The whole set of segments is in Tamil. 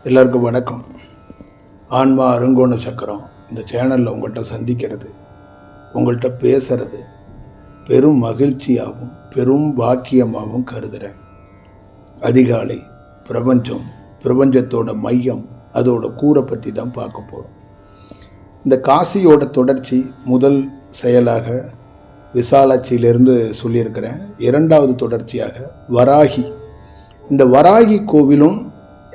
எல்லாருக்கும் வணக்கம். ஆன்மா அருங்கோண சக்கரம் இந்த சேனலில் உங்கள்கிட்ட சந்திக்கிறது, உங்கள்கிட்ட பேசுறது பெரும் மகிழ்ச்சியாகவும் பெரும் பாக்கியமாகவும் கருதுகிறேன். அதிகாலை பிரபஞ்சத்தோட மையம், அதோட கூரை பற்றி தான் பார்க்க போகிறோம். இந்த காசியோட தொடர்ச்சி முதல் செயலாக விசாலாட்சியிலிருந்து சொல்லியிருக்கிறேன். இரண்டாவது தொடர்ச்சியாக வராகி. இந்த வராகி கோவிலும்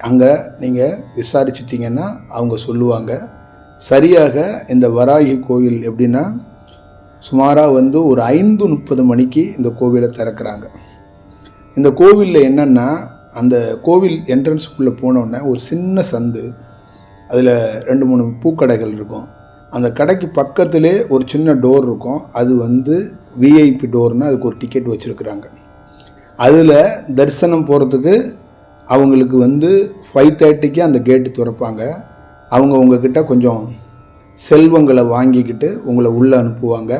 அங்கே நீங்கள் விசாரிச்சிட்டிங்கன்னா அவங்க சொல்லுவாங்க. சரியாக இந்த வராகி கோவில் எப்படின்னா சுமாராக ஒரு 5:30 மணிக்கு இந்த கோவிலை திறக்கிறாங்க. இந்த கோவிலில் என்னென்னா, அந்த கோவில் என்ட்ரன்ஸுக்குள்ளே போனோடனே ஒரு சின்ன சந்து, அதில் 2-3 பூக்கடைகள் இருக்கும். அந்த கடைக்கு பக்கத்திலே ஒரு சின்ன டோர் இருக்கும். அது விஐபி டோர்னால் அதுக்கு ஒரு டிக்கெட் வச்சுருக்குறாங்க. அதில் தரிசனம் போகிறதுக்கு அவங்களுக்கு 5:30க்கு அந்த கேட்டு திறப்பாங்க. அவங்க உங்ககிட்ட கொஞ்சம் செல்வங்களை வாங்கிக்கிட்டு உங்களை உள்ளே அனுப்புவாங்க.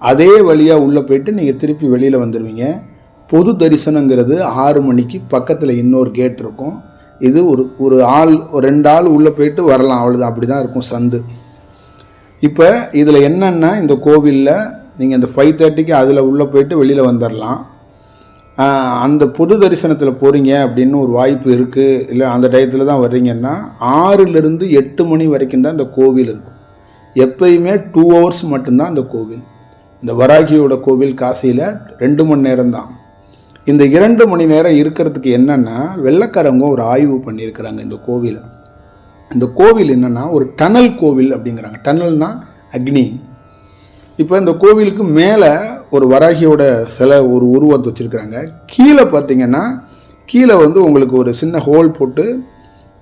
அதே வழியாக உள்ளே போயிட்டு நீங்கள் திருப்பி வெளியில் வந்துடுவீங்க. பொது தரிசனங்கிறது 6 மணிக்கு பக்கத்தில் இன்னொரு கேட் இருக்கும். இது ஒரு 2 ஆள் உள்ளே போயிட்டு வரலாம், அவ்வளோதான். அப்படி தான் இருக்கும் சந்து. இப்போ இதில் என்னென்னா, இந்த கோவிலில் நீங்கள் இந்த 5:30க்கு அதில் உள்ளே போயிட்டு வெளியில் வந்துடலாம். அந்த பொது தரிசனத்தில் போகிறீங்க அப்படின்னு ஒரு வாய்ப்பு இருக்குது, இல்லை அந்த டயத்தில் தான் வர்றீங்கன்னா 6லிருந்து 8 மணி வரைக்கும் தான் இந்த கோவில் இருக்கும். எப்பயுமே 2 hours மட்டும்தான் இந்த கோவில். இந்த வராகியோட கோவில் காசியில் 2 மணி நேரம் தான். இந்த 2 மணி நேரம் இருக்கிறதுக்கு என்னென்னா, வெள்ளைக்காரங்க ஒரு ஆய்வு பண்ணியிருக்கிறாங்க இந்த கோவிலை. இந்த கோவில் என்னென்னா ஒரு டனல் கோவில் அப்படிங்கிறாங்க. டனல்னால் அக்னி. இப்போ இந்த கோவிலுக்கு மேலே ஒரு வராகியோட சிலை, ஒரு உருவத்தை வச்சுருக்குறாங்க. கீழே பார்த்தீங்கன்னா, கீழே உங்களுக்கு ஒரு சின்ன ஹோல் போட்டு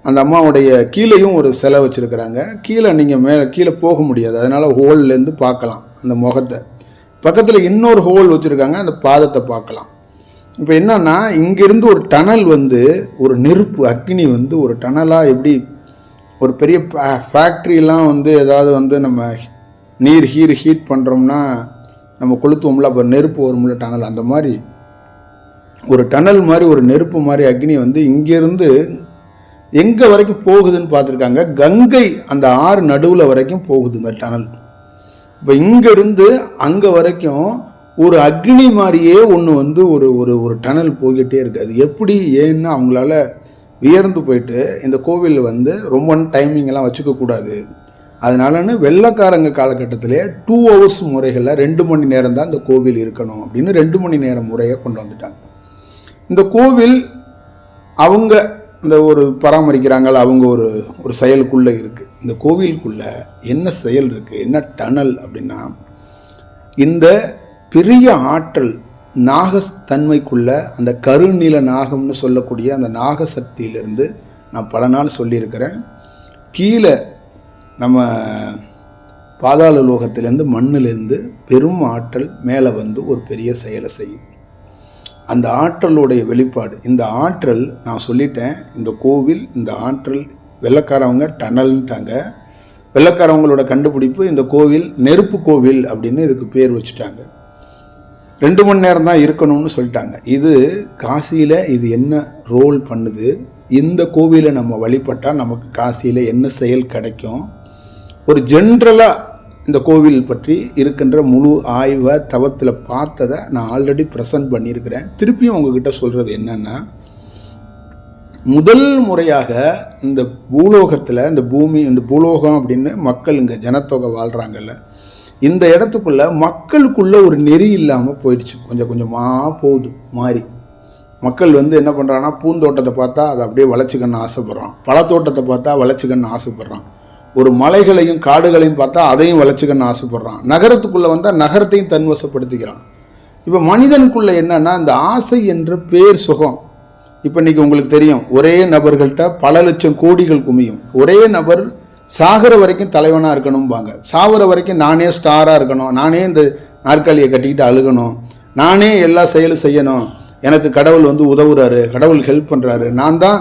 அந்த அம்மாவுடைய கீழேயும் ஒரு சிலை வச்சுருக்குறாங்க. கீழே நீங்கள் கீழே போக முடியாது, அதனால் ஹோல்லேருந்து பார்க்கலாம் அந்த முகத்தை. பக்கத்தில் இன்னொரு ஹோல் வச்சுருக்காங்க, அந்த பாதத்தை பார்க்கலாம். இப்போ என்னன்னா, இங்கேருந்து ஒரு டனல் ஒரு நெருப்பு அக்னி ஒரு டனலாக, எப்படி ஒரு பெரிய ஃபேக்ட்ரியெலாம் ஏதாவது நம்ம நீர் ஹீட் பண்ணுறோம்னா நம்ம கொளுத்துவோம்ல, அப்போ நெருப்பு வரும்ல டனல், அந்த மாதிரி ஒரு டனல் மாதிரி ஒரு நெருப்பு மாதிரி அக்னி இங்கேருந்து எங்கே வரைக்கும் போகுதுன்னு பார்த்துருக்காங்க. கங்கை அந்த ஆறு நடுவில் வரைக்கும் போகுது இந்த டனல். இப்போ இங்கேருந்து அங்கே வரைக்கும் ஒரு அக்னி மாதிரியே ஒன்று ஒரு டனல் போய்கிட்டே இருக்குது. அது எப்படி, ஏன்னா அவங்களால வியர்ந்து போயிட்டு இந்த கோவில் ரொம்ப டைமிங்கெல்லாம் வச்சுக்கக்கூடாது. அதனாலன்னு வெள்ளைக்காரங்க காலகட்டத்திலே 2 hours முறைகளில் 2 மணி நேரம் தான் இந்த கோவில் இருக்கணும் அப்படின்னு 2 மணி நேரம் முறையை கொண்டு வந்துட்டாங்க. இந்த கோவில் அவங்க இந்த ஒரு பராமரிக்கிறாங்கள, அவங்க ஒரு செயலுக்குள்ளே இருக்குது. இந்த கோவிலுக்குள்ளே என்ன செயல் இருக்குது, என்ன டனல் அப்படின்னா, இந்த பெரிய ஆற்றல் நாகத்தன்மைக்குள்ள அந்த கருநில நாகம்னு சொல்லக்கூடிய அந்த நாகசக்தியிலிருந்து நான் பல நாள் சொல்லியிருக்கிறேன். கீழே நம்ம பாதாள லோகத்திலேருந்து மண்ணிலேருந்து பெரும் ஆற்றல் மேலே ஒரு பெரிய செயலை செய்யுது. அந்த ஆற்றலுடைய வெளிப்பாடு. இந்த ஆற்றல் நான் சொல்லிட்டேன். இந்த கோவில், இந்த ஆற்றல் வெள்ளைக்காரவங்க டனல்ன்ட்டாங்க. வெள்ளைக்காரவங்களோட கண்டுபிடிப்பு இந்த கோவில் நெருப்பு கோவில் அப்படின்னு இதுக்கு பேர் வச்சுட்டாங்க. 2 மணி நேரம் தான் இருக்கணும்னு சொல்லிட்டாங்க. இது காசியில் இது என்ன ரோல் பண்ணுது, இந்த கோவிலை நம்ம வழிபட்டால் நமக்கு காசியில் என்ன செயல் கிடைக்கும், ஒரு ஜென்ரலாக இந்த கோவில் பற்றி இருக்கின்ற முழு ஆய்வை தவத்தில் பார்த்ததை நான் ஆல்ரெடி ப்ரெசன்ட் பண்ணியிருக்கிறேன். திருப்பியும் உங்ககிட்ட சொல்கிறது என்னென்னா, முதல் முறையாக இந்த பூலோகத்தில், இந்த பூமி, இந்த பூலோகம் அப்படின்னு மக்கள் இங்கே ஜனத்தொகை வாழ்கிறாங்கல்ல, இந்த இடத்துக்குள்ள மக்களுக்குள்ள ஒரு நெறி இல்லாமல் போயிடுச்சு. கொஞ்சம் கொஞ்சமாக போகுது மாறி. மக்கள் என்ன பண்ணுறாங்கன்னா, பூந்தோட்டத்தை பார்த்தா அதை அப்படியே வளர்ச்சிக்கன்னு ஆசைப்பட்றான், பழத்தோட்டத்தை பார்த்தா வளர்ச்சிக்கன்னு ஆசைப்பட்றான், ஒரு மலைகளையும் காடுகளையும் பார்த்தா அதையும் வளர்ச்சிக்கன்னு ஆசைப்பட்றான், நகரத்துக்குள்ளே வந்தால் நகரத்தையும் தன்வசப்படுத்திக்கிறான். இப்போ மனிதனுக்குள்ளே என்னன்னா, இந்த ஆசை என்ற பேர் சுகம். இப்போ இன்றைக்கி உங்களுக்கு தெரியும், ஒரே நபர்கள்ட்ட பல லட்சம் கோடிகள் குமியும். ஒரே நபர் சாகிற வரைக்கும் தலைவனாக இருக்கணும்பாங்க. சாகிற வரைக்கும் நானே ஸ்டாராக இருக்கணும், நானே இந்த நாற்காலியை கட்டிக்கிட்டு அழுகணும், நானே எல்லா செயலும் செய்யணும், எனக்கு கடவுள் உதவுறாரு, கடவுள் ஹெல்ப் பண்ணுறாரு, நான் தான்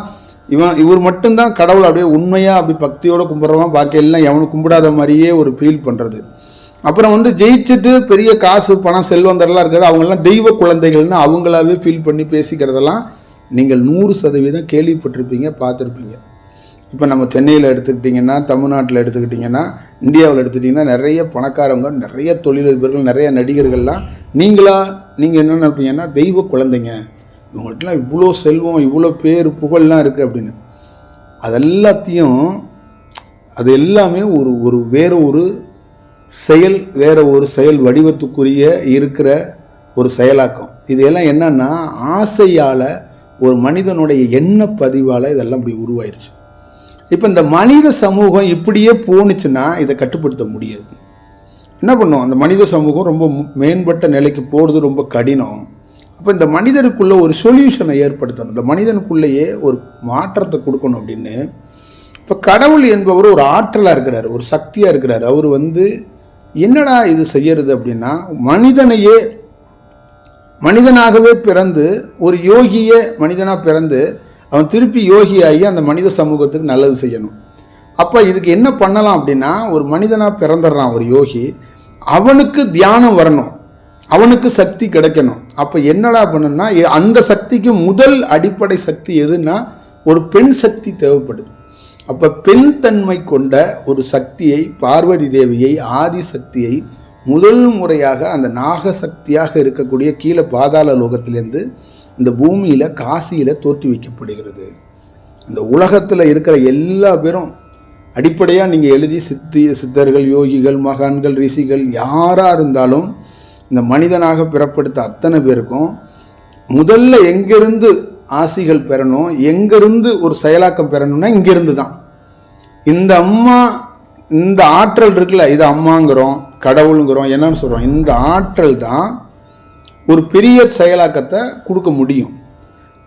இவர் மட்டும்தான் கடவுள் அப்படியே உண்மையாக அப்படி பக்தியோடு கும்பிட்றவன், பாக்கி எல்லாம் எவனும் கும்பிடாத மாதிரியே ஒரு ஃபீல் பண்ணுறது. அப்புறம் ஜெயிச்சுட்டு பெரிய காசு பணம் செல்வந்தரெல்லாம் இருக்கிறது, அவங்கெல்லாம் தெய்வ குழந்தைகள்னு அவங்களாவே ஃபீல் பண்ணி பேசிக்கிறதெல்லாம் நீங்கள் 100% கேள்விப்பட்டிருப்பீங்க, பார்த்துருப்பீங்க. இப்போ நம்ம சென்னையில் எடுத்துக்கிட்டிங்கன்னா, தமிழ்நாட்டில் எடுத்துக்கிட்டிங்கன்னா, இந்தியாவில் எடுத்துக்கிட்டிங்கன்னா நிறைய பணக்காரங்க, நிறைய தொழிலதிபர்கள், நிறைய நடிகர்கள்லாம் நீங்கள் என்ன நினைப்பீங்கன்னா, தெய்வ குழந்தைங்க, இவங்கள்ட்டலாம் இவ்வளோ செல்வம், இவ்வளோ பேர் புகழ்லாம் இருக்குது அப்படின்னு. அது எல்லாமே வேறு ஒரு செயல் வடிவத்துக்குரிய இருக்கிற ஒரு செயலாக்கம். இதெல்லாம் என்னன்னா ஆசையால், ஒரு மனிதனுடைய எண்ண பதிவால் இதெல்லாம் இப்படி உருவாயிருச்சு. இப்போ இந்த மனித சமூகம் இப்படியே போணுச்சுன்னா இதை கட்டுப்படுத்த முடியாது. என்ன பண்ணும், அந்த மனித சமூகம் ரொம்ப மேம்பட்ட நிலைக்கு போகிறது ரொம்ப கடினம். அப்போ இந்த மனிதனுக்குள்ளே ஒரு சொல்யூஷனை ஏற்படுத்தணும், இந்த மனிதனுக்குள்ளேயே ஒரு மாற்றத்தை கொடுக்கணும் அப்படின்னு. இப்போ கடவுள் என்பவர் ஒரு ஆற்றலாக இருக்கிறார், ஒரு சக்தியாக இருக்கிறார். அவர் என்னடா இது செய்யறது அப்படின்னா, மனிதனாகவே பிறந்து ஒரு யோகியே மனிதனாக பிறந்து அவன் திருப்பி யோகியாகி அந்த மனித சமூகத்துக்கு நல்லது செய்யணும். அப்போ இதுக்கு என்ன பண்ணலாம் அப்படின்னா, ஒரு மனிதனாக பிறந்துடுறான் ஒரு யோகி, அவனுக்கு தியானம் வரணும், அவனுக்கு சக்தி கிடைக்கணும். அப்போ என்னடா பண்ணணும்னா, அந்த சக்திக்கு முதல் அடிப்படை சக்தி எதுன்னா ஒரு பெண் சக்தி தேவைப்படுது. அப்போ பெண் தன்மை கொண்ட ஒரு சக்தியை, பார்வதி தேவியை, ஆதிசக்தியை முதல் முறையாக அந்த நாகசக்தியாக இருக்கக்கூடிய கீழே பாதாள லோகத்திலேருந்து இந்த பூமியில் காசியில் தோற்றி வைக்கப்படுகிறது. இந்த உலகத்தில் இருக்கிற எல்லா பேரும் அடிப்படையாக நீங்கள் எழுதி சித்தர்கள், யோகிகள், மகான்கள், ரிஷிகள் யாராக இருந்தாலும் இந்த மனிதனாக பிறப்படுத்த அத்தனை பேருக்கும் முதல்ல எங்கேருந்து ஆசிகள் பெறணும், எங்கேருந்து ஒரு செயலாக்கம் பெறணும்னா இங்கேருந்து தான். இந்த ஆற்றல் இருக்குல்ல, இது அம்மாங்கிறோம், கடவுளுங்கிறோம், என்னன்னு சொல்கிறோம், இந்த ஆற்றல் தான் ஒரு பெரிய செயலாக்கத்தை கொடுக்க முடியும்.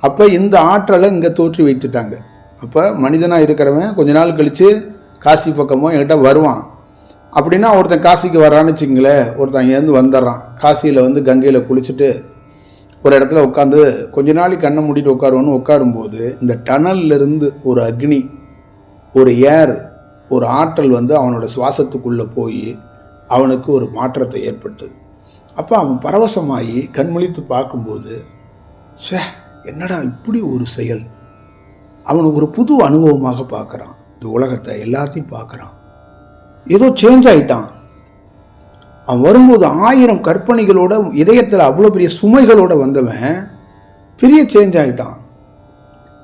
அப்போ இந்த ஆற்றலை இங்கே தோற்றி வைத்துட்டாங்க. அப்போ மனிதனாக இருக்கிறவன் கொஞ்ச நாள் கழித்து காசி பக்கமோ என்கிட்ட வருவான் அப்படின்னா, ஒருத்தன் காசிக்கு வர்றான்னு வச்சுங்களேன், ஒருத்தன் இங்கேருந்து வந்துடுறான், காசியில் கங்கையில் குளிச்சுட்டு ஒரு இடத்துல உட்காந்து கொஞ்ச நாளைக்கு கண்ணை மூடிட்டு உட்காரும்போது இந்த டனல்லிருந்து ஒரு அக்னி, ஒரு ஏர், ஒரு ஆற்றல் அவனோட சுவாசத்துக்குள்ளே போய் அவனுக்கு ஒரு மாற்றத்தை ஏற்படுத்துது. அப்போ அவன் பரவசமாகி கண்முழித்து பார்க்கும்போது, என்னடா இப்படி ஒரு செயல், அவனுக்கு ஒரு புது அனுபவமாக பார்க்குறான். இந்த உலகத்தை எல்லாத்தையும் பார்க்குறான், ஏதோ சேஞ்ச் ஆகிட்டான். அவன் வரும்போது 1000 கற்பனைகளோட, இதயத்தில் அவ்வளோ பெரிய சுமைகளோடு வந்தவன் பெரிய சேஞ்ச் ஆகிட்டான்.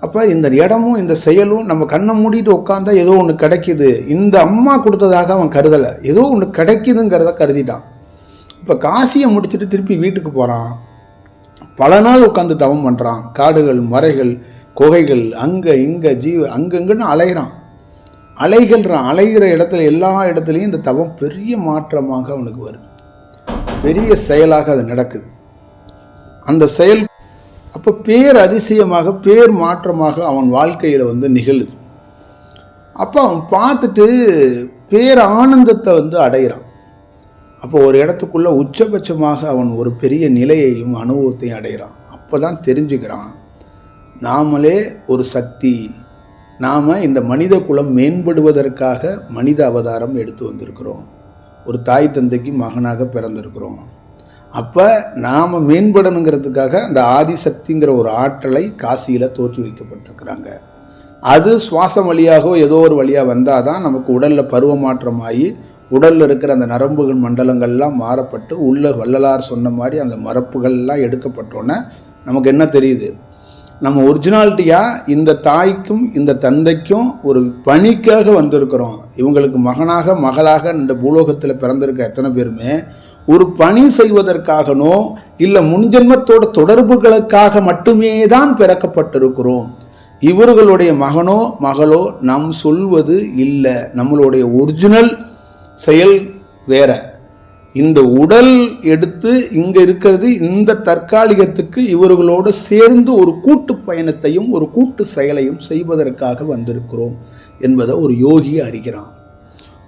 அப்போ இந்த இடமும் இந்த செயலும் நம்ம கண்ணை மூடிட்டு உட்காந்தா ஏதோ ஒன்று கிடைக்கிது, இந்த அம்மா கொடுத்ததாக அவன் கருதலை, ஏதோ ஒன்று கிடைக்குதுங்கிறத கருதிட்டான். இப்போ காசியை முடிச்சுட்டு திருப்பி வீட்டுக்கு போகிறான், பல நாள் உட்காந்து தவம் பண்ணுறான், காடுகள், மறைகள், குகைகள், அங்கே இங்கே அங்கங்கன்னு அலைகிற இடத்துல எல்லா இடத்துலையும் இந்த தவம் பெரிய மாற்றமாக அவனுக்கு வருது, பெரிய செயலாக அது நடக்குது. அந்த செயல் அப்போ பேர் அதிசயமாக, பேர் மாற்றமாக அவன் வாழ்க்கையில் நிகழுது. அப்போ அவன் பார்த்துட்டு பேர் ஆனந்தத்தை அடைகிறான். அப்போ ஒரு இடத்துக்குள்ளே உச்சபட்சமாக அவன் ஒரு பெரிய நிலையையும் அனுபவத்தையும் அடைகிறான். அப்போ தான் தெரிஞ்சுக்கிறான், நாமளே ஒரு சக்தி, நாம் இந்த மனித குலம் மேம்படுவதற்காக மனித அவதாரம் எடுத்து வந்திருக்கிறோம், ஒரு தாய் தந்தைக்கு மகனாக பிறந்திருக்கிறோம். அப்போ நாம் மேம்படணுங்கிறதுக்காக அந்த ஆதிசக்திங்கிற ஒரு ஆற்றலை காசியில் தோற்றி வைக்கப்பட்டிருக்கிறாங்க. அது சுவாசம் வழியாகவோ ஏதோ ஒரு வழியாக வந்தால் தான் நமக்கு உடலில் பருவ மாற்றமாகி உடலில் இருக்கிற அந்த நரம்புகள் மண்டலங்கள்லாம் மாறப்பட்டு உள்ள வள்ளலார் சொன்ன மாதிரி அந்த மரப்புகள்லாம் எடுக்கப்பட்டோன்னே நமக்கு என்ன தெரியுது, நம்ம ஒரிஜினாலிட்டியாக இந்த தாய்க்கும் இந்த தந்தைக்கும் ஒரு பணிக்காக வந்திருக்கிறோம். இவங்களுக்கு மகனாக மகளாக இந்த பூலோகத்தில் பிறந்திருக்க எத்தனை பேருமே ஒரு பணி செய்வதற்காகனோ இல்லை முன்ஜென்மத்தோட தொடர்புகளுக்காக மட்டுமே தான் பிறக்கப்பட்டிருக்கிறோம். இவர்களுடைய மகனோ மகளோ நாம் சொல்வது இல்லை, நம்மளுடைய ஒரிஜினல் செயல் வேற. இந்த உடல் எடுத்து இங்கே இருக்கிறது இந்த தற்காலிகத்துக்கு இவர்களோடு சேர்ந்து ஒரு கூட்டு பயணத்தையும் ஒரு கூட்டு செயலையும் செய்வதற்காக வந்திருக்கிறோம் என்பதை ஒரு யோகி அறிகிறான்.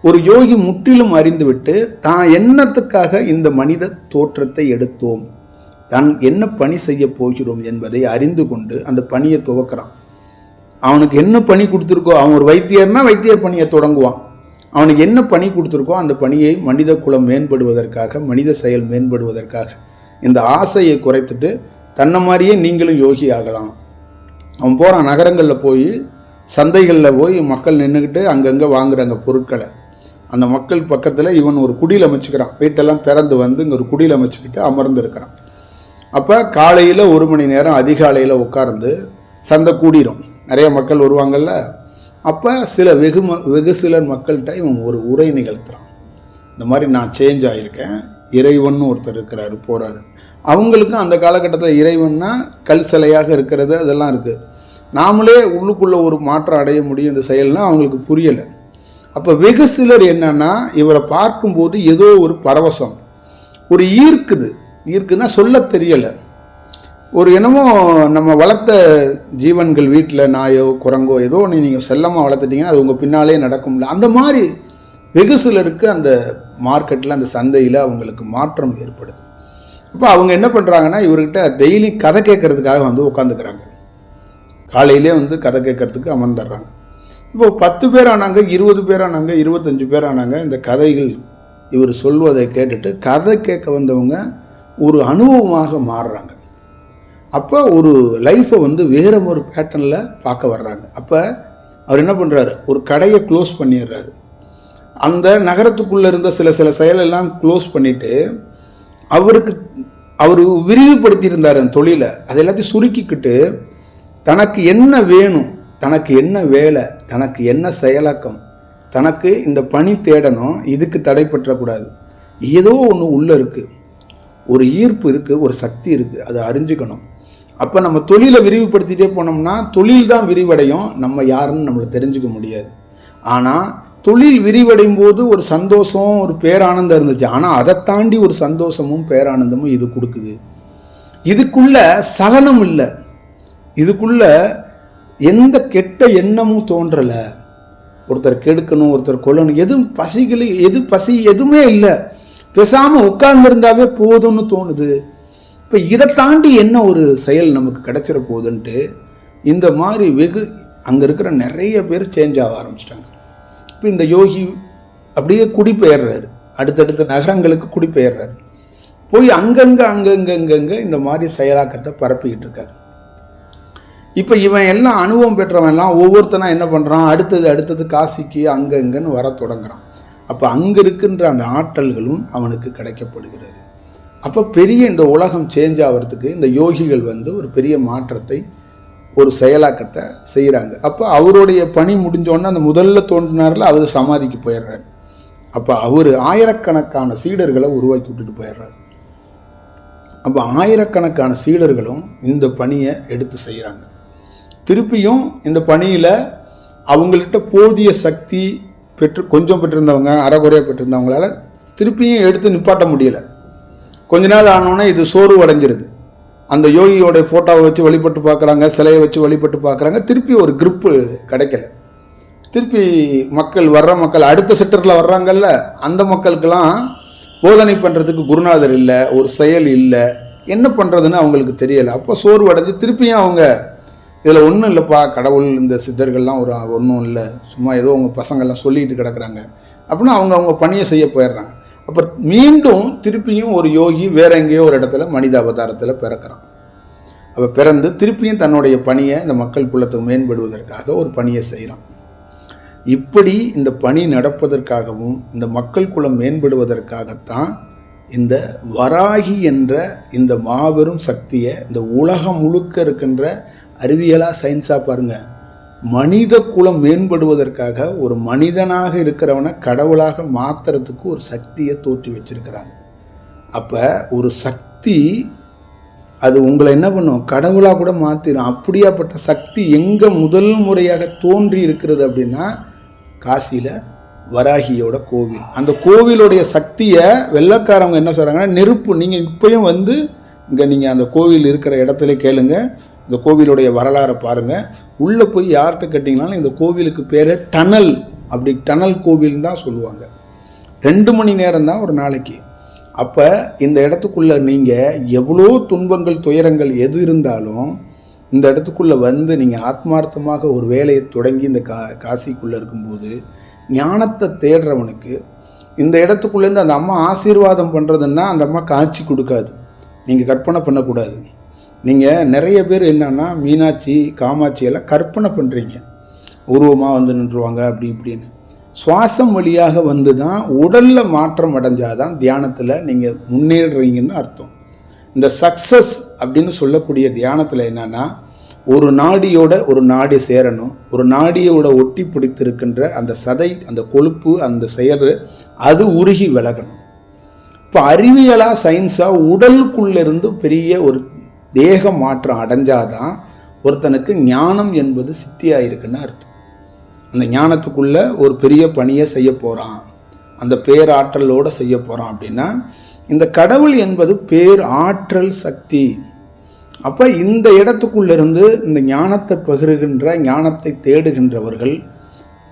ஒரு யோகி முற்றிலும் அறிந்துவிட்டு தான் என்னத்துக்காக இந்த மனித தோற்றத்தை எடுத்தோம், தான் என்ன பணி செய்ய போகிறோம் என்பதை அறிந்து கொண்டு அந்த பணியை துவக்கிறான். அவனுக்கு என்ன பணி கொடுத்துருக்கோ, அவன் ஒரு வைத்தியர்னா வைத்தியர் பணியை தொடங்குவான். அவனுக்கு என்ன பணி கொடுத்துருக்கோ அந்த பணியை மனித குலம் மேம்படுவதற்காக, மனித செயல் மேம்படுவதற்காக இந்த ஆசையை குறைத்துட்டு தன்னை மாதிரியே நீங்களும் யோகி ஆகலாம். அவன் போகிறான், நகரங்களில் போய் சந்தைகளில் போய் மக்கள் நின்றுக்கிட்டு அங்கங்கே வாங்குறாங்க பொருட்களை. அந்த மக்கள் பக்கத்தில் இவன் ஒரு குடியில் அமைச்சுக்கிறான். வீட்டெல்லாம் திறந்து வந்து இங்கே ஒரு குடியில் அமைச்சுக்கிட்டு அமர்ந்துருக்கிறான். அப்போ காலையில் 1 மணி நேரம் அதிகாலையில் உட்கார்ந்து சந்தை கூடிரும், நிறைய மக்கள் வருவாங்கள்ல. அப்போ வெகு சிலர் மக்கள்கிட்ட இவன் ஒரு உரை நிகழ்த்துறான். இந்த மாதிரி நான் சேஞ்ச் ஆகியிருக்கேன், இறைவன் ஒருத்தர் இருக்கிறாரு போகிறாரு. அவங்களுக்கும் அந்த காலகட்டத்தில் இறைவன்னா கல் சிலையாக இருக்கிறது அதெல்லாம் இருக்குது. நாமளே உள்ளுக்குள்ளே ஒரு மாற்றம் அடைய முடியும் இந்த செயல்னால் அவங்களுக்கு புரியலை. அப்போ வெகு சிலர் என்னன்னா இவரை பார்க்கும்போது ஏதோ ஒரு பரவசம், ஒரு ஈர்க்குதுன்னா சொல்ல தெரியலை. ஒரு என்னமோ நம்ம வளர்த்த ஜீவன்கள் வீட்டில் நாயோ குரங்கோ ஏதோ ஒன்று நீங்கள் செல்லமாக வளர்த்துட்டிங்கன்னா அது உங்கள் பின்னாலே நடக்கும்ல, அந்த மாதிரி வெகு சிலருக்கு அந்த மார்க்கெட்டில் அந்த சந்தையில் அவங்களுக்கு மாற்றம் ஏற்படுது. அப்போ அவங்க என்ன பண்ணுறாங்கன்னா இவர்கிட்ட டெய்லி கதை கேட்கறதுக்காக வந்து உட்காந்துக்கிறாங்க. காலையிலே வந்து கதை கேட்கறதுக்கு அமர்ந்துடுறாங்க. இப்போ 10 பேர் ஆனாங்க, 20 பேர் ஆனாங்க, 25 பேர் ஆனாங்க. இந்த கதைகள் இவர் சொல்வதை கேட்டுட்டு கதை கேட்க வந்தவங்க ஒரு அனுபவமாக மாறுறாங்க. அப்போ ஒரு லைஃப்பை வந்து வேற ஒரு பேட்டர்னில் பார்க்க வர்றாங்க. அப்போ அவர் என்ன பண்ணுறாரு, ஒரு கடையை க்ளோஸ் பண்ணிடுறாரு. அந்த நகரத்துக்குள்ளே இருந்த சில செயலெல்லாம் க்ளோஸ் பண்ணிவிட்டு அவர் விரிவுபடுத்தியிருந்தார் அந்த தொழிலை. அது எல்லாத்தையும் சுருக்கிக்கிட்டு தனக்கு என்ன வேணும், தனக்கு என்ன வேலை, தனக்கு என்ன செயலாக்கம், தனக்கு இந்த பணி தேடணும், இதுக்கு தடைப்பற்றக்கூடாது. ஏதோ ஒன்று உள்ளே இருக்குது, ஒரு ஈர்ப்பு இருக்குது, ஒரு சக்தி இருக்குது, அதை அறிஞ்சிக்கணும். அப்போ நம்ம தொழிலை விரிவுபடுத்திகிட்டே போனோம்னா தொழில் தான் விரிவடையும், நம்ம யாருன்னு நம்மளை தெரிஞ்சுக்க முடியாது. ஆனால் தொழில் விரிவடையும் போது ஒரு சந்தோஷம், ஒரு பேரானந்தம் இருந்துச்சு. ஆனால் அதை தாண்டி ஒரு சந்தோஷமும் பேரானந்தமும் இது கொடுக்குது. இதுக்குள்ள சலனம் இல்லை, இதுக்குள்ள எந்த கெட்ட எண்ணமும் தோன்றலை. ஒருத்தர் கெடுக்கணும், ஒருத்தர் கொல்லணும், எது பசி எதுவுமே இல்லை. பேசாமல் உட்கார்ந்துருந்தாவே போதும்னு தோணுது. இப்போ இதை தாண்டி என்ன ஒரு செயல் நமக்கு கிடைச்சிட போகுதுன்ட்டு இந்த மாதிரி அங்கே இருக்கிற நிறைய பேர் சேஞ்ச் ஆக ஆரம்பிச்சிட்டாங்க. இப்போ இந்த யோகி அப்படியே குடிபெயர்றாரு, அடுத்தடுத்த நகரங்களுக்கு குடிபெயர்றாரு. போய் அங்கங்கே இந்த மாதிரி செயலாக்கத்தை பரப்பிக்கிட்டு இருக்காரு. இப்போ இவன் எல்லாம் அனுபவம் பெற்றவன்லாம் ஒவ்வொருத்தனா என்ன பண்ணுறான், அடுத்தது காசிக்கு அங்கங்கன்னு வர தொடங்குறான். அப்போ அங்கே இருக்கின்ற அந்த ஆற்றல்களும் அவனுக்கு கிடைக்கப்படுகிறது. அப்போ பெரிய இந்த உலகம் சேஞ்ச் ஆகிறதுக்கு இந்த யோகிகள் வந்து ஒரு பெரிய மாற்றத்தை, ஒரு செயலாக்கத்தை செய்கிறாங்க. அப்போ அவருடைய பணி முடிஞ்சோடனே அந்த முதல்ல தோன்றினார்ல அவர் சமாதிக்கு போயிடுறாரு. அப்போ அவர் ஆயிரக்கணக்கான சீடர்களை உருவாக்கி விட்டுட்டு போயிடுறாரு. அப்போ ஆயிரக்கணக்கான சீடர்களும் இந்த பணியை எடுத்து செய்கிறாங்க. திருப்பியும் இந்த பணியில் அவங்கள்ட்ட போதிய சக்தி கொஞ்சம் பெற்றிருந்தவங்க, அறகுறையாக பெற்றிருந்தவங்களால திருப்பியும் எடுத்து நிப்பாட்ட முடியலை. கொஞ்ச நாள் ஆனோன்னே இது சோர்வு அடைஞ்சிருது. அந்த யோகியோடைய ஃபோட்டோவை வச்சு வழிபட்டு பார்க்குறாங்க, சிலையை வச்சு வழிபட்டு பார்க்குறாங்க, திருப்பி ஒரு கிரிப்பு கிடைக்கல. திருப்பி வர்ற மக்கள் அடுத்த செக்டரில் வர்றாங்கல்ல, அந்த மக்களுக்கெல்லாம் போதனை பண்ணுறதுக்கு குருநாதர் இல்லை, ஒரு செயல் இல்லை, என்ன பண்ணுறதுன்னு அவங்களுக்கு தெரியலை. அப்போ சோர்வு அடைஞ்சு திருப்பியும் அவங்க இதில் ஒன்றும் இல்லைப்பா, கடவுள் இந்த சித்தர்கள்லாம் ஒன்றும் இல்லை, சும்மா ஏதோ உங்கள் பசங்கள்லாம் சொல்லிட்டு கிடக்குறாங்க அப்படின்னா அவங்க பணியை செய்ய போயிடுறாங்க. அப்போ மீண்டும் திருப்பியும் ஒரு யோகி வேற எங்கேயோ ஒரு இடத்துல மனித அவதாரத்தில் பிறக்கிறான். அப்போ பிறந்து திருப்பியும் தன்னுடைய பணியை இந்த மக்கள் குலத்துக்கு மேம்படுவதற்காக ஒரு பணியை செய்கிறான். இப்படி இந்த பணி நடப்பதற்காகவும் இந்த மக்கள் குலம் மேம்படுவதற்காகத்தான் இந்த வராகி என்ற இந்த மாபெரும் சக்தியை இந்த உலகம் முழுக்க இருக்கின்ற அறிவியலாக சயின்ஸாக பாருங்கள், மனித குலம் மேம்படுவதற்காக ஒரு மனிதனாக இருக்கிறவனை கடவுளாக மாற்றுறதுக்கு ஒரு சக்தியை தோற்றி வச்சிருக்கிறாங்க. அப்போ ஒரு சக்தி அது உங்களை என்ன பண்ணும், கடவுளாக கூட மாற்றிடும். அப்படியாப்பட்ட சக்தி எங்கே முதல் முறையாக தோன்றி இருக்கிறது அப்படின்னா காசியில் வராகியோட கோவில். அந்த கோவிலுடைய சக்தியை வெள்ளைக்காரவங்க என்ன சொல்கிறாங்கன்னா நெருப்பு. நீங்கள் இப்போயும் வந்து இங்கே நீங்கள் அந்த கோவில் இருக்கிற இடத்துல கேளுங்க, இந்த கோவிலுடைய வரலாறை பாருங்கள். உள்ளே போய் யார்கிட்ட கேட்டிங்கனாலும் இந்த கோவிலுக்கு பேர் டனல், அப்படி டனல் கோவில் தான் சொல்லுவாங்க. 2 மணி நேரம் தான் ஒரு நாளைக்கு. அப்போ இந்த இடத்துக்குள்ளே நீங்கள் எவ்வளோ துன்பங்கள் துயரங்கள் எது இருந்தாலும் இந்த இடத்துக்குள்ளே வந்து நீங்கள் ஆத்மார்த்தமாக ஒரு வேலையை தொடங்கி இந்த காசிக்குள்ளே இருக்கும்போது ஞானத்தை தேடுறவனுக்கு இந்த இடத்துக்குள்ளேருந்து அந்த அம்மா ஆசீர்வாதம் பண்ணுறதுன்னா அந்த அம்மா காட்சி கொடுக்காது, நீங்கள் கற்பனை பண்ணக்கூடாது. நீங்கள் நிறைய பேர் என்னன்னா மீனாட்சி காமாட்சி எல்லாம் கற்பனை பண்ணுறீங்க. உருவமாக வந்து நின்றுவாங்க அப்படி இப்படின்னு. சுவாசம் வழியாக வந்து தான் உடலில் மாற்றம் அடைஞ்சாதான் தியானத்தில் நீங்கள் முன்னேறுறீங்கன்னு அர்த்தம். இந்த சக்ஸஸ் அப்படின்னு சொல்லக்கூடிய தியானத்தில் என்னென்னா, ஒரு நாடியோட ஒரு நாடி சேரணும், ஒரு நாடியோட ஒட்டி பிடித்திருக்கின்ற அந்த சதை, அந்த கொழுப்பு, அந்த செயல் அது உருகி விலகணும். இப்போ அறிவியலாக சயின்ஸாக உடலுக்குள்ளேருந்து பெரிய ஒரு தேக மாற்றம் அடைஞ்சாதான் ஒருத்தனுக்கு ஞானம் என்பது சித்தியாக இருக்குன்னு அர்த்தம். அந்த ஞானத்துக்குள்ளே ஒரு பெரிய பணியை செய்ய போகிறான், அந்த பேராற்றலோடு செய்ய போகிறான் அப்படின்னா, இந்த கடவுள் என்பது பேராற்றல் சக்தி. அப்போ இந்த இடத்துக்குள்ளேருந்து இந்த ஞானத்தை பகிர்கின்ற, ஞானத்தை தேடுகின்றவர்கள்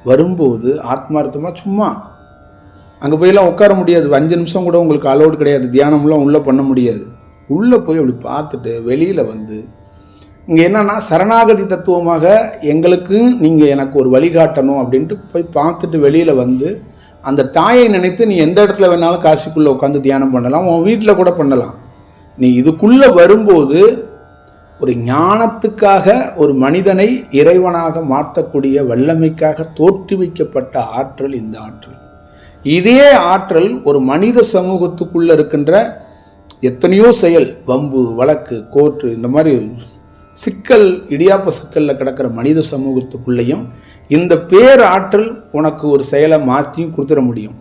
வரும்போது ஆத்மார்த்தமாக சும்மா அங்கே போயெல்லாம் உட்கார முடியாது. 5 நிமிஷம் கூட உங்களுக்கு அலோடு கிடையாது. தியானம்லாம் உள்ளே பண்ண முடியாது. உள்ளே போய் அப்படி பார்த்துட்டு வெளியில் வந்து இங்கே என்னென்னா சரணாகதி தத்துவமாக எங்களுக்கு நீங்கள் எனக்கு ஒரு வழிகாட்டணும் அப்படின்ட்டு போய் பார்த்துட்டு வெளியில் வந்து அந்த தாயை நினைத்து நீ எந்த இடத்துல வேணாலும் காசிக்குள்ளே உட்காந்து தியானம் பண்ணலாம், உன் வீட்டில் கூட பண்ணலாம். நீ இதுக்குள்ளே வரும்போது ஒரு ஞானத்துக்காக ஒரு மனிதனை இறைவனாக மாற்றக்கூடிய வல்லமைக்காக தோற்றுவிக்கப்பட்ட ஆற்றல் இந்த ஆற்றல். இதே ஆற்றல் ஒரு மனித சமூகத்துக்குள்ளே இருக்கின்ற எத்தனையோ செயல், வம்பு, வழக்கு, கோர்ட்டு, இந்த மாதிரி சிக்கல், இடியாப்ப சிக்கலில் கிடக்கிற மனித சமூகத்துக்குள்ளேயும் இந்த பேராற்றல் உனக்கு ஒரு செயலை மாற்றியும் கொடுத்துட முடியும்.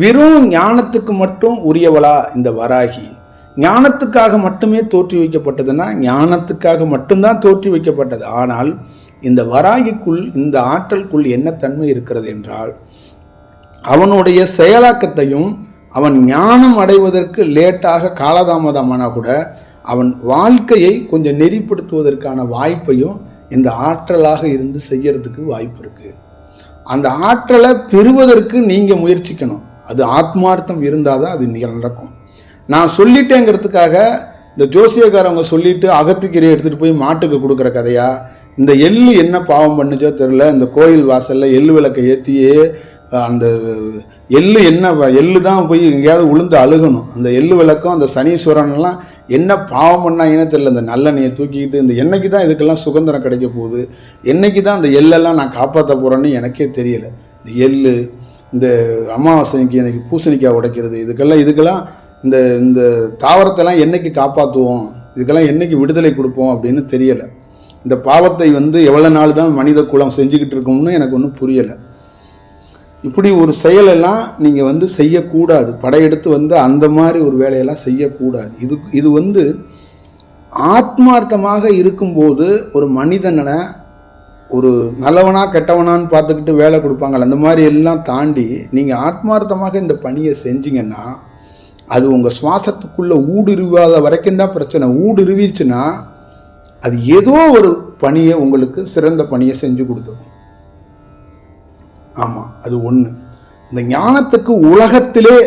வெறும் ஞானத்துக்கு மட்டும் உரியவளா இந்த வராகி? ஞானத்துக்காக மட்டுமே தோற்றி வைக்கப்பட்டதுன்னா ஞானத்துக்காக மட்டும்தான் தோற்றி வைக்கப்பட்டது. ஆனால் இந்த வராகிக்குள், இந்த ஆற்றலுக்குள் என்ன தன்மை இருக்கிறது என்றால், அவனுடைய செயலாக்கத்தையும் அவன் ஞானம் அடைவதற்கு லேட்டாக காலதாமதமானா கூட அவன் வாழ்க்கையை கொஞ்சம் நெறிப்படுத்துவதற்கான வாய்ப்பையும் இந்த ஆற்றலாக இருந்து செய்யறதுக்கு வாய்ப்பு இருக்குது. அந்த ஆற்றலை பெறுவதற்கு நீங்கள் முயற்சிக்கணும். அது ஆத்மார்த்தம் இருந்தால் தான் அது நடக்கும். நான் சொல்லிட்டேங்கிறதுக்காக இந்த ஜோசியக்காரவங்க சொல்லிட்டு அகத்துக்கீரை எடுத்துகிட்டு போய் மாட்டுக்கு கொடுக்குற கதையா? இந்த எள்ளு என்ன பாவம் பண்ணுச்சோ தெரில, இந்த கோயில் வாசலில் எள்ளு விளக்கை ஏற்றியே அந்த எள்ளு என்ன எள்ளு தான் போய் எங்கேயாவது உளுந்து அழுகணும். அந்த எள்ளு விளக்கம், அந்த சனீஸ்வரன்லாம் என்ன பாவம் பண்ணாங்கன்னு தெரியல. இந்த நல்லெண்ணெயை தூக்கிக்கிட்டு இந்த என்னைக்கு தான் இதுக்கெல்லாம் சுதந்திரம் கிடைக்க போகுது, என்னைக்கு தான் அந்த எள்ளெல்லாம் நான் காப்பாற்ற போகிறேன்னு எனக்கே தெரியலை. இந்த எள்ளு, இந்த அமாவாசைக்கு எனக்கு பூசணிக்காய் உடைக்கிறது, இதுக்கெல்லாம் இந்த இந்த தாவரத்தெல்லாம் என்னைக்கு காப்பாற்றுவோம், இதுக்கெல்லாம் என்னைக்கு விடுதலை கொடுப்போம் அப்படின்னு தெரியலை. இந்த பாவத்தை வந்து எவ்வளோ நாள் தான் மனித குலம் செஞ்சுக்கிட்டு இருக்கோம்னு எனக்கு ஒன்றும் புரியலை. இப்படி ஒரு செயலெல்லாம் நீங்கள் வந்து செய்யக்கூடாது. படையெடுத்து வந்து அந்த மாதிரி ஒரு வேலையெல்லாம் செய்யக்கூடாது. இது வந்து ஆத்மார்த்தமாக இருக்கும்போது ஒரு மனிதனை ஒரு நல்லவனா கெட்டவனான்னு பார்த்துக்கிட்டு வேலை கொடுப்பாங்கள்ல, அந்த மாதிரி எல்லாம் தாண்டி நீங்கள் ஆத்மார்த்தமாக இந்த பணியை செஞ்சீங்கன்னா அது உங்கள் சுவாசத்துக்குள்ளே ஊடுருவாத வரைக்கும் தான் பிரச்சனை. ஊடுருவிச்சுன்னா அது ஏதோ ஒரு பணியை உங்களுக்கு சிறந்த பணியை செஞ்சு கொடுத்துரும். ஆமாம், அது ஒன்று. இந்த ஞானத்துக்கு உலகத்திலே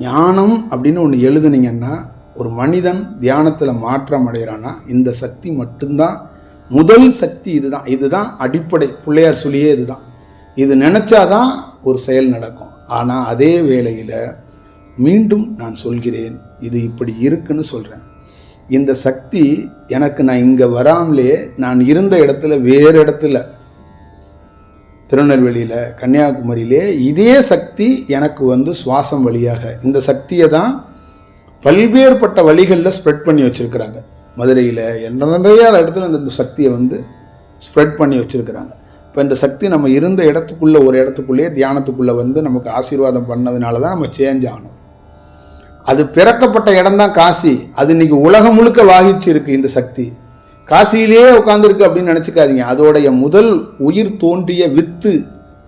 ஞானம் அப்படின்னு ஒன்று எழுதுனீங்கன்னா ஒரு மனிதன் தியானத்தில் மாற்றம் அடைகிறான்னா இந்த சக்தி மட்டும்தான் முதல் சக்தி. இதுதான் அடிப்படை. பிள்ளையார் சொல்லியே இதுதான். இது நினச்சாதான் ஒரு செயல் நடக்கும். ஆனால் அதே வேளையில் மீண்டும் நான் சொல்கிறேன், இது இப்படி இருக்குன்னு சொல்கிறேன். இந்த சக்தி எனக்கு நான் இங்கே வராமலே நான் இருந்த இடத்துல வேறு இடத்துல திருநெல்வேலியில், கன்னியாகுமரியிலே இதே சக்தி எனக்கு வந்து சுவாசம் வழியாக இந்த சக்தியை தான் பல்வேறுபட்ட வழிகளில் ஸ்ப்ரெட் பண்ணி வச்சுருக்கிறாங்க. மதுரையில் நிறைய இடத்துல இந்த சக்தியை வந்து ஸ்ப்ரெட் பண்ணி வச்சுருக்கிறாங்க. இப்போ இந்த சக்தி நம்ம இருந்த இடத்துக்குள்ளே ஒரு இடத்துக்குள்ளேயே தியானத்துக்குள்ளே வந்து நமக்கு ஆசீர்வாதம் பண்ணதுனால தான் நம்ம சேஞ்ச் ஆகணும். அது பிறக்கப்பட்ட இடம்தான் காசி. அது இன்னைக்கு உலகம் முழுக்க வாகிச்சு இருக்குது. இந்த சக்தி காசியிலேயே உட்காந்துருக்கு அப்படின்னு நினச்சிக்காதீங்க. அதோடைய முதல் உயிர் தோன்றிய வித்து,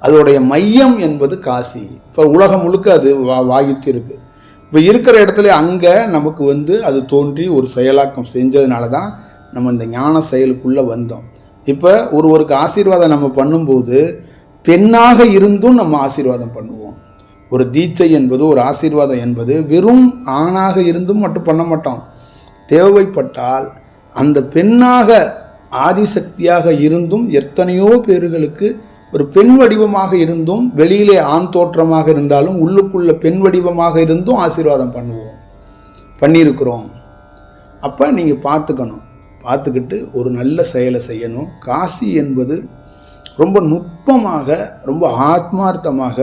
அதோடைய மையம் என்பது காசி. இப்போ உலகம் முழுக்க அது வாகிச்சு இருக்கு. இப்போ இருக்கிற இடத்துல அங்கே நமக்கு வந்து அது தோன்றி ஒரு செயலாக்கம் செஞ்சதுனால தான் நம்ம இந்த ஞான செயலுக்குள்ளே வந்தோம். இப்போ ஒருவருக்கு ஆசீர்வாதம் நம்ம பண்ணும்போது பெண்ணாக இருந்தும் நம்ம ஆசீர்வாதம் பண்ணுவோம். ஒரு தீட்சை என்பது, ஒரு ஆசீர்வாதம் என்பது வெறும் ஆணாக இருந்தும் மட்டும் பண்ண மாட்டோம். தேவைப்பட்டால் அந்த பெண்ணாக ஆதிசக்தியாக இருந்தும் எத்தனையோ பேர்களுக்கு ஒரு பெண் வடிவமாக இருந்தும், வெளியிலே ஆண் தோற்றமாக இருந்தாலும் உள்ளுக்குள்ள பெண் வடிவமாக இருந்தும் ஆசீர்வாதம் பண்ணியிருக்கிறோம். அப்போ நீங்கள் பார்த்துக்கணும். பார்த்துக்கிட்டு ஒரு நல்ல செயலை செய்யணும். காசி என்பது ரொம்ப நுட்பமாக, ரொம்ப ஆத்மார்த்தமாக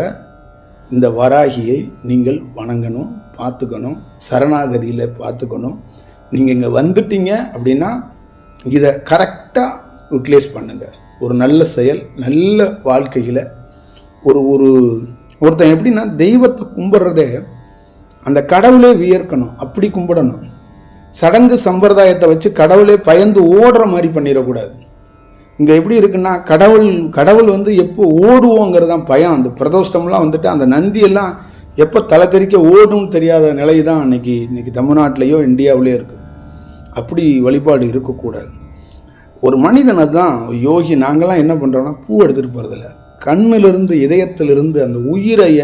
இந்த வராகியை நீங்கள் வணங்கணும், பார்த்துக்கணும், சரணாகதியில் பார்த்துக்கணும். நீங்கள் இங்கே வந்துட்டீங்க அப்படின்னா இதை கரெக்டாக யூட்டிலைஸ் பண்ணுங்கள். ஒரு நல்ல செயல், நல்ல வாழ்க்கையில் ஒருத்தன் எப்படின்னா தெய்வத்தை கும்பிட்றதே அந்த கடவுளே வியர்க்கணும், அப்படி கும்பிடணும். சடங்கு சம்பிரதாயத்தை வச்சு கடவுளே பயந்து ஓடுற மாதிரி பண்ணிடக்கூடாது. இங்கே எப்படி இருக்குன்னா கடவுள் வந்து எப்போ ஓடுவோங்கிறது தான் பயம். அந்த பிரதோஷம்லாம் வந்துட்டு அந்த நந்தியெல்லாம் எப்போ தலை தெறிக்க ஓடும் தெரியாத நிலை தான் இன்னைக்கு தமிழ்நாட்டிலையோ இந்தியாவிலேயோ இருக்குது. அப்படி வழிபாடு இருக்கக்கூடாது. ஒரு மனிதனை தான் யோகி. நாங்கள்லாம் என்ன பண்ணுறோன்னா பூ எடுத்துகிட்டு போகிறதில்ல, கண்ணிலிருந்து இதயத்திலிருந்து அந்த உயிரைய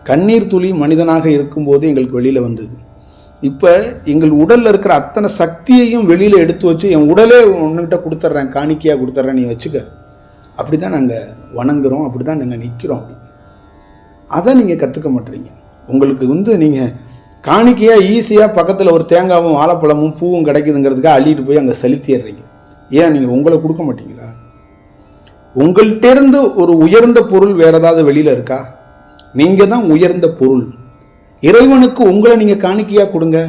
கண்ணீர் துளி மனிதனாக இருக்கும்போது எங்களுக்கு வெளியில் வந்தது. இப்போ எங்கள் உடலில் இருக்கிற அத்தனை சக்தியையும் வெளியில் எடுத்து வச்சு என் உடலே ஒன்றுகிட்ட கொடுத்துட்றேன், காணிக்கையாக கொடுத்துட்றேன், நீ வச்சுக்க. அப்படி தான் நாங்கள் வணங்குறோம், அப்படி தான் நாங்கள் நிற்கிறோம். அப்படி அதை நீங்கள் கற்றுக்க மாட்டீங்க. உங்களுக்கு நீங்கள் காணிக்கையாக ஈஸியாக பக்கத்தில் ஒரு தேங்காவும் வாழைப்பழமும் பூவும் கிடைக்குதுங்கிறதுக்காக அள்ளிட்டு போய் அங்கே செலுத்திடுறீங்க. ஏன் நீங்கள் உங்களை கொடுக்க மாட்டீங்களா? உங்கள்கிட்டேருந்து ஒரு உயர்ந்த பொருள் வேறு ஏதாவது வெளியில் இருக்கா? நீங்கள் தான் உயர்ந்த பொருள். இறைவனுக்கு உங்களை நீங்கள் காணிக்கையாக கொடுங்க.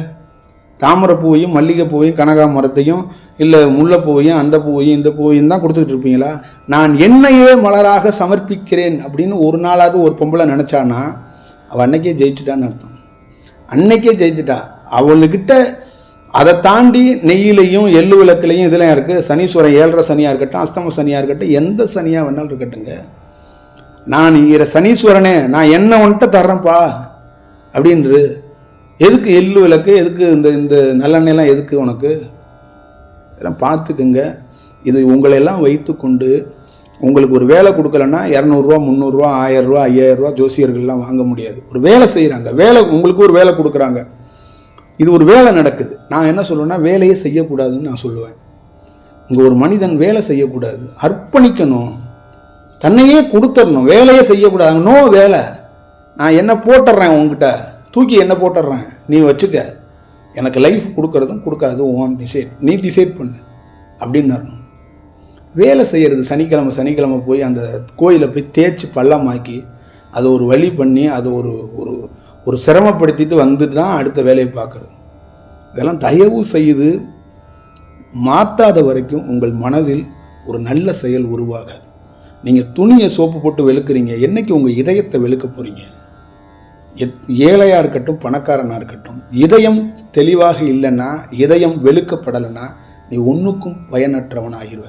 தாமரை பூவையும் மல்லிகை பூவையும் கனகாமரத்தையும் இல்லை முல்லைப்பூவையும் அந்த பூவையும் இந்த பூவையும் தான் கொடுத்துக்கிட்டு இருப்பீங்களா? நான் என்னையே மலராக சமர்ப்பிக்கிறேன் அப்படின்னு ஒரு நாளாவது ஒரு பொம்பளை நினச்சானா அவள் அன்னைக்கே ஜெயிச்சுட்டான்னு அர்த்தம். அன்னைக்கே ஜெயிச்சுட்டா. அவளுக்கிட்ட அதை தாண்டி நெய்யிலையும் எள்ளு விளக்குலையும் இதெல்லாம் இருக்குது. சனீஸ்வரன் 7.5 சனியாக இருக்கட்டும், அஸ்தம சனியாக இருக்கட்டும், எந்த சனியாக வேணாலும் இருக்கட்டுங்க. நான் சனீஸ்வரனே நான் என்ன வந்துட்டு தர்றேன்ப்பா அப்படின்றது. எதுக்கு எள்ளு விளக்கு, எதுக்கு இந்த நல்லெண்ணெயெல்லாம் எதுக்கு உனக்கு? இதெல்லாம் பார்த்துக்குங்க. இது உங்களையெல்லாம் வைத்து கொண்டு உங்களுக்கு ஒரு வேலை கொடுக்கலன்னா 200 ரூபா 300 ரூபா 1000 ரூபா 5000 ரூபா ஜோசியர்கள்லாம் வாங்க முடியாது. ஒரு வேலை செய்கிறாங்க, உங்களுக்கு ஒரு வேலை கொடுக்குறாங்க, இது ஒரு வேலை நடக்குது. நான் என்ன சொல்லுவேன்னா வேலையே செய்யக்கூடாதுன்னு நான் சொல்லுவேன். இங்கே ஒரு மனிதன் வேலை செய்யக்கூடாது, அர்ப்பணிக்கணும், தன்னையே கொடுத்துடணும். வேலையே செய்யக்கூடாது. நோ வேலை, நான் என்ன போட்டுடுறேன், உங்ககிட்ட தூக்கி என்ன போட்டுடுறேன், நீ வச்சுக்க, எனக்கு லைஃப் கொடுக்கறதும் கொடுக்காதும் ஓன் டிசைட், நீ டிசைட் பண்ணு அப்படின்னு. வேலை செய்கிறது சனிக்கிழமை போய் அந்த கோயிலை போய் தேய்ச்சி பள்ளமாக்கி அதை ஒரு வழி பண்ணி அதை ஒரு சிரமப்படுத்திட்டு வந்துட்டு தான் அடுத்த வேலையை பார்க்குறது. இதெல்லாம் தயவு செய்து மாற்றாத வரைக்கும் உங்கள் மனதில் ஒரு நல்ல செயல் உருவாகாது. நீங்கள் துணியை சோப்பு போட்டு வெளுக்கிறீங்க, என்றைக்கு உங்கள் இதயத்தை வெளுக்க போகிறீங்க? ஏழையாக இருக்கட்டும் பணக்காரனாக இருக்கட்டும், இதயம் தெளிவாக இல்லைன்னா, இதயம் வெளுக்கப்படலைன்னா நீ ஒன்றுக்கும் பயனற்றவனாகிடுவ.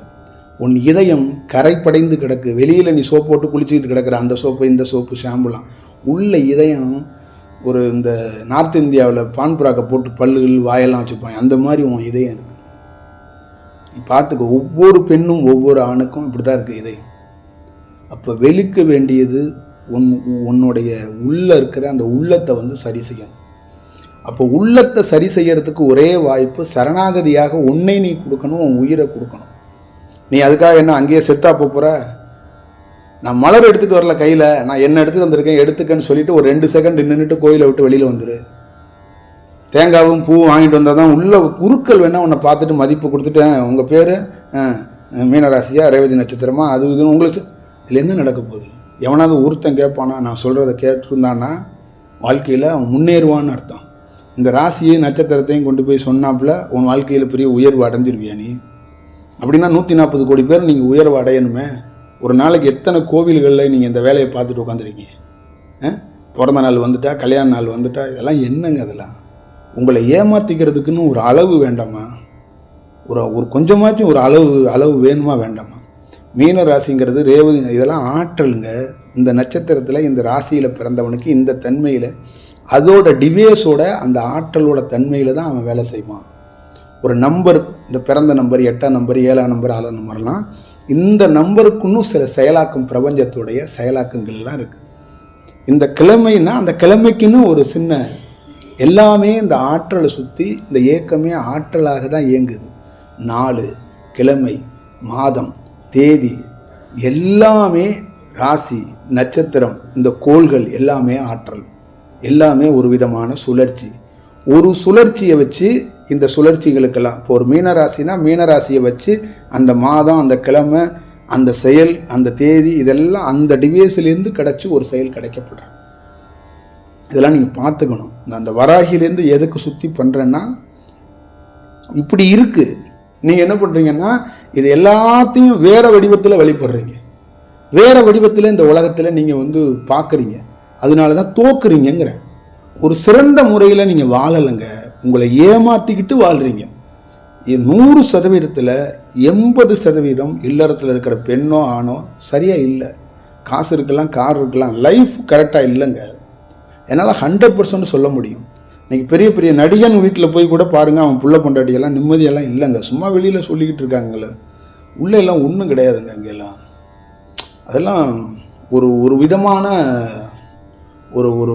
உன் இதயம் கரைப்படைந்து கிடக்கு. வெளியில் நீ சோப்பு போட்டு குளிச்சுக்கிட்டு கிடக்கிற அந்த சோப்பு இந்த சோப்பு ஷாம்புலாம் உள்ள இதயம் இந்த நார்த் இந்தியாவில் பான்புராக்கை போட்டு பல்லுகள் வாயெல்லாம் வச்சுப்பாங்க, அந்த மாதிரி உன் இதயம் இருக்குது. நீ பார்த்துக்க, ஒவ்வொரு பெண்ணும் ஒவ்வொரு ஆணுக்கும் இப்படி தான் இருக்குது இதயம். அப்போ வெளுக்க வேண்டியது உன்னுடைய உள்ளே இருக்கிற அந்த உள்ளத்தை சரி செய்யணும். அப்போ உள்ளத்தை சரி செய்யறதுக்கு ஒரே வாய்ப்பு சரணாகதியாக உன்னை நீ கொடுக்கணும், உன் உயிரை கொடுக்கணும். நீ அதுக்காக என்ன அங்கேயே செத்தா போகிற? நான் மலர் எடுத்துகிட்டு வரல கையில், நான் என்ன எடுத்துகிட்டு வந்திருக்கேன் எடுத்துக்கன்னு சொல்லிவிட்டு ஒரு 2 செகண்ட் நின்றுட்டு கோயிலை விட்டு வெளியில் வந்துடு. தேங்காவும் பூவும் வாங்கிட்டு வந்தால் தான் உள்ள குருக்கள் வேணால் உன்னை பார்த்துட்டு மதிப்பு கொடுத்துட்டேன், உங்கள் பேர் மீனராசியா ரேவதி நட்சத்திரமா அது இதுன்னு உங்களுக்கு இதில் என்ன நடக்க போகுது? எவனாவது ஒருத்தன் கேட்பானா? நான் சொல்கிறத கேட்டுருந்தான்னா வாழ்க்கையில் அவன் முன்னேறுவான்னு அர்த்தம். இந்த ராசியை நட்சத்திரத்தையும் கொண்டு போய் சொன்னாப்புல உன் வாழ்க்கையில் பெரிய உயர்வு அடைஞ்சிருவியா நீ? அப்படின்னா 140 கோடி பேர் நீங்கள் உயர்வு அடையணுமே. ஒரு நாளைக்கு எத்தனை கோவில்களில் நீங்கள் இந்த வேலையை பார்த்துட்டு உட்காந்துருக்கீங்க? பிறந்த நாள் வந்துட்டா, கல்யாண நாள் வந்துட்டா, இதெல்லாம் என்னங்க? அதெல்லாம் உங்களை ஏமாற்றிக்கிறதுக்குன்னு ஒரு அளவு வேண்டாமா? ஒரு கொஞ்சமாச்சும் ஒரு அளவு வேணுமா வேண்டாமா? மீன ராசிங்கிறது ரேவதி, இதெல்லாம் ஆற்றலுங்க. இந்த நட்சத்திரத்தில் இந்த ராசியில் பிறந்தவனுக்கு இந்த தன்மையில் அதோட டிவேஸோட அந்த ஆற்றலோட தன்மையில் தான் அவன் வேலை செய்வான். ஒரு நம்பர், இந்த பிறந்த நம்பர் 8ஆம் நம்பர் 7ஆம் நம்பர் 6ஆம் நம்பர்லாம், இந்த நம்பருக்குன்னும் சில செயலாக்கம், பிரபஞ்சத்துடைய செயலாக்கங்கள்லாம் இருக்குது. இந்த கிழமைன்னா அந்த கிழமைக்குன்னு ஒரு சின்ன எல்லாமே இந்த ஆற்றலை சுற்றி இந்த இயக்கமே ஆற்றலாக தான் இயங்குது. நாள், கிழமை, மாதம், தேதி எல்லாமே, ராசி, நட்சத்திரம், இந்த கோள்கள் எல்லாமே ஆற்றல், எல்லாமே ஒரு விதமான சுழற்சி. ஒரு சுழற்சியை வச்சு இந்த சுழற்சிகளுக்கெல்லாம் இப்போ ஒரு மீனராசினா மீனராசியை வச்சு அந்த மாதம், அந்த கிழமை, அந்த செயல், அந்த தேதி, இதெல்லாம் அந்த டிவைஸ்லேருந்து கிடச்சி ஒரு செயல் கிடைக்கப்படுறது. இதெல்லாம் நீங்கள் பார்த்துக்கணும். அந்த வராகிலேருந்து எதுக்கு சுற்றி பண்ணுறேன்னா, இப்படி இருக்குது. நீங்கள் என்ன பண்ணுறீங்கன்னா, இது எல்லாத்தையும் வேறு வடிவத்தில் வழிபடுறீங்க. வேறு வடிவத்தில் இந்த உலகத்தில் நீங்கள் பார்க்குறீங்க. அதனால தான் தோக்குறீங்கிற. ஒரு சிறந்த முறையில் நீங்கள் வாழலைங்க. உங்களை ஏமாற்றிக்கிட்டு வாழ்கிறீங்க. 100%, 80% இல்லறத்தில் இருக்கிற பெண்ணோ ஆணோ சரியாக இல்லை. காசு இருக்கலாம், கார் இருக்கலாம், லைஃப் கரெக்டாக இல்லைங்க. என்னால் 100% சொல்ல முடியும். இன்றைக்கி பெரிய பெரிய நடிகன் வீட்டில் போய் கூட பாருங்கள், அவன் புள்ள பொண்டாட்டியெல்லாம் நிம்மதியெல்லாம் இல்லைங்க. சும்மா வெளியில் சொல்லிக்கிட்டு இருக்காங்களே, உள்ளே எல்லாம் ஒன்றும் கிடையாதுங்க. அங்கெல்லாம் அதெல்லாம் ஒரு விதமான ஒரு ஒரு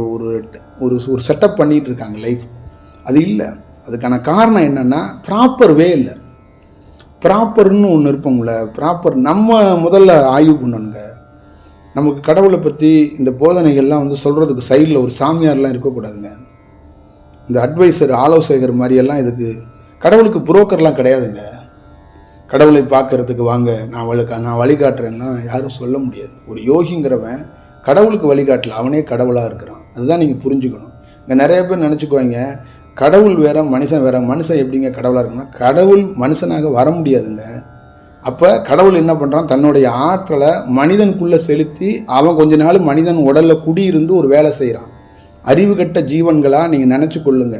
ஒரு ஒரு செட்டப் பண்ணிகிட்டு இருக்காங்க லைஃப். அது இல்லை. அதுக்கான காரணம் என்னென்னா, ப்ராப்பர் வே இல்லை. ப்ராப்பர்னு ஒன்று இருப்போம்ல, ப்ராப்பர் நம்ம முதல்ல ஆய்வு பண்ணணுங்க. நமக்கு கடவுளை பற்றி இந்த போதனைகள்லாம் சொல்கிறதுக்கு சைடில் ஒரு சாமியார்லாம் இருக்கக்கூடாதுங்க. இந்த அட்வைசர், ஆலோசகர் மாதிரியெல்லாம் இதுக்கு கடவுளுக்கு புரோக்கர்லாம் கிடையாதுங்க. கடவுளை பார்க்கறதுக்கு வாங்க, நான் வழிகாட்டுறேன்னா யாரும் சொல்ல முடியாது. ஒரு யோகிங்கிறவன் கடவுளுக்கு வழிகாட்டல, அவனே கடவுளாக இருக்கிறான். அதுதான் நீங்கள் புரிஞ்சுக்கணும். இங்கே நிறைய பேர் நினச்சிக்குவாங்க, கடவுள் வேற மனுஷன் வேற. மனுஷன் எப்படிங்க கடவுளாக இருக்குன்னா, கடவுள் மனுஷனாக வர முடியாதுங்க. அப்போ கடவுள் என்ன பண்ணுறான், தன்னுடைய ஆற்றலை மனிதனுக்குள்ளே செலுத்தி அவன் கொஞ்ச நாள் மனிதன் உடலில் குடியிருந்து ஒரு வேலை செய்கிறான். அறிவு கட்ட ஜீவன்களாக நீங்கள் நினச்சி கொள்ளுங்க.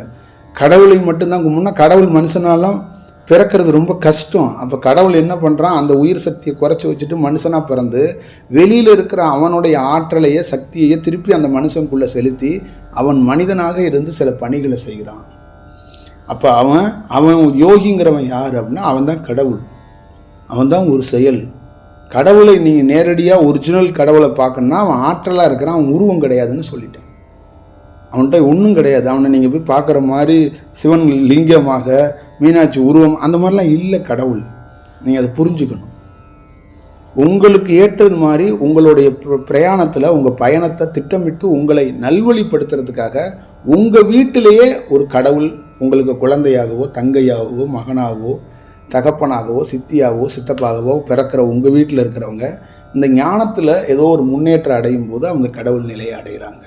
கடவுளை மட்டும்தான் கும்பிட்னா, கடவுள் மனுஷனாலும் பிறக்கிறது ரொம்ப கஷ்டம். அப்போ கடவுள் என்ன பண்ணுறான், அந்த உயிர் சக்தியை குறைச்சி வச்சுட்டு மனுஷனாக பிறந்து வெளியில் இருக்கிற அவனுடைய ஆற்றலையே சக்தியையே திருப்பி அந்த மனுஷனுக்குள்ளே செலுத்தி அவன் மனிதனாக இருந்து சில பணிகளை செய்கிறான். அப்போ அவன் யோகிங்கிறவன் யார் அப்படின்னா, அவன் தான் கடவுள். அவன் தான் ஒரு செயல். கடவுளை நீங்கள் நேரடியாக ஒரிஜினல் கடவுளை பார்க்கணுன்னா அவன் ஆற்றலாக இருக்கிறான், அவன் உருவம் கிடையாதுன்னு சொல்லிட்டேன். அவன்கிட்ட ஒன்றும் கிடையாது. அவனை நீங்கள் போய் பார்க்குற மாதிரி சிவன் லிங்கமாக, மீனாட்சி உருவம், அந்த மாதிரிலாம் இல்லை கடவுள். நீங்கள் அதை புரிஞ்சுக்கணும். உங்களுக்கு ஏற்றது மாதிரி உங்களுடைய பிரயாணத்தில் உங்கள் பயணத்தை திட்டமிட்டு உங்களை நல்வழிப்படுத்துறதுக்காக உங்கள் வீட்டிலேயே ஒரு கடவுள் உங்களுக்கு குழந்தையாகவோ, தங்கையாகவோ, மகனாகவோ, தகப்பனாகவோ, சித்தியாகவோ, சித்தப்பாகவோ பிறக்கிற உங்கள் வீட்டில் இருக்கிறவங்க இந்த ஞானத்தில் ஏதோ ஒரு முன்னேற்றம் அடையும் போது அவங்க கடவுள் நிலையை அடைகிறாங்க.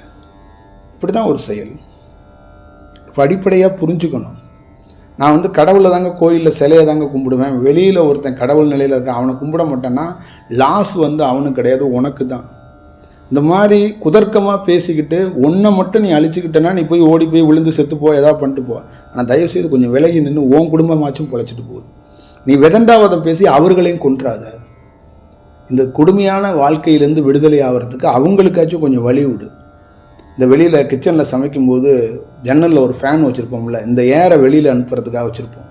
இப்படி தான் ஒரு செயல். இப்போ அடிப்படையாக புரிஞ்சுக்கணும். நான் கடவுளை தாங்க கோயிலில் சிலையை தாங்க கும்பிடுவேன். வெளியில் ஒருத்தன் கடவுள் நிலையில் இருக்கான், அவனை கும்பிட மாட்டேன்னா லாஸ் அவனுக்கு கிடையாது, உனக்கு தான். இந்த மாதிரி குதர்க்கமாக பேசிக்கிட்டு ஒன்றை மட்டும் நீ அழிச்சிக்கிட்டேன்னா நீ போய் ஓடி போய் விழுந்து செத்துப்போ, ஏதாவது பண்ணிட்டு போ. ஆனால் தயவுசெய்து கொஞ்சம் விலகி நின்று உன் குடும்பமாச்சும் பொழைச்சிட்டு போகுது. நீ விதண்டாவதம் பேசி அவர்களையும் கொன்றாத. இந்த கொடுமையான வாழ்க்கையிலேருந்து விடுதலை ஆகிறதுக்கு அவங்களுக்காச்சும் கொஞ்சம் வழி விடு. இந்த வெளியில் கிச்சனில் சமைக்கும்போது ஜன்னலில் ஒரு ஃபேன் வச்சுருப்போம்ல, இந்த ஏரை வெளியில் அனுப்புறதுக்காக வச்சுருப்போம்.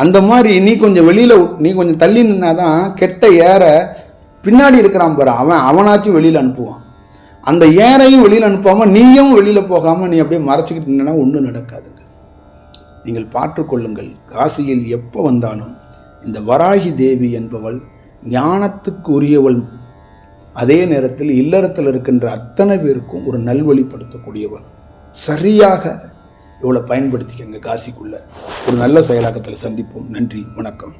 அந்த மாதிரி நீ கொஞ்சம் தள்ளி நின்னா தான் கெட்ட ஏரை பின்னாடி இருக்கிறான் பாரு, அவனாச்சும் வெளியில் அனுப்புவான். அந்த ஏரையும் வெளியில் அனுப்பாமல் நீயும் வெளியில் போகாமல் நீ அப்படியே மறைச்சிக்கிட்டு நின்னா ஒன்றும் நடக்காதுங்க. நீங்கள் பார்த்துக்கொள்ளுங்கள். காசியில் எப்போ வந்தாலும் இந்த வராகி தேவி என்பவள் ஞானத்துக்கு உரியவள், அதே நேரத்தில் இல்லறத்தில் இருக்கின்ற அத்தனை பேருக்கும் ஒரு நல்வழிப்படுத்தக்கூடியவள். சரியாக இவளை பயன்படுத்திக்கங்க. காசிக்குள்ள ஒரு நல்ல செயலாக்கத்தில் சந்திப்போம். நன்றி, வணக்கம்.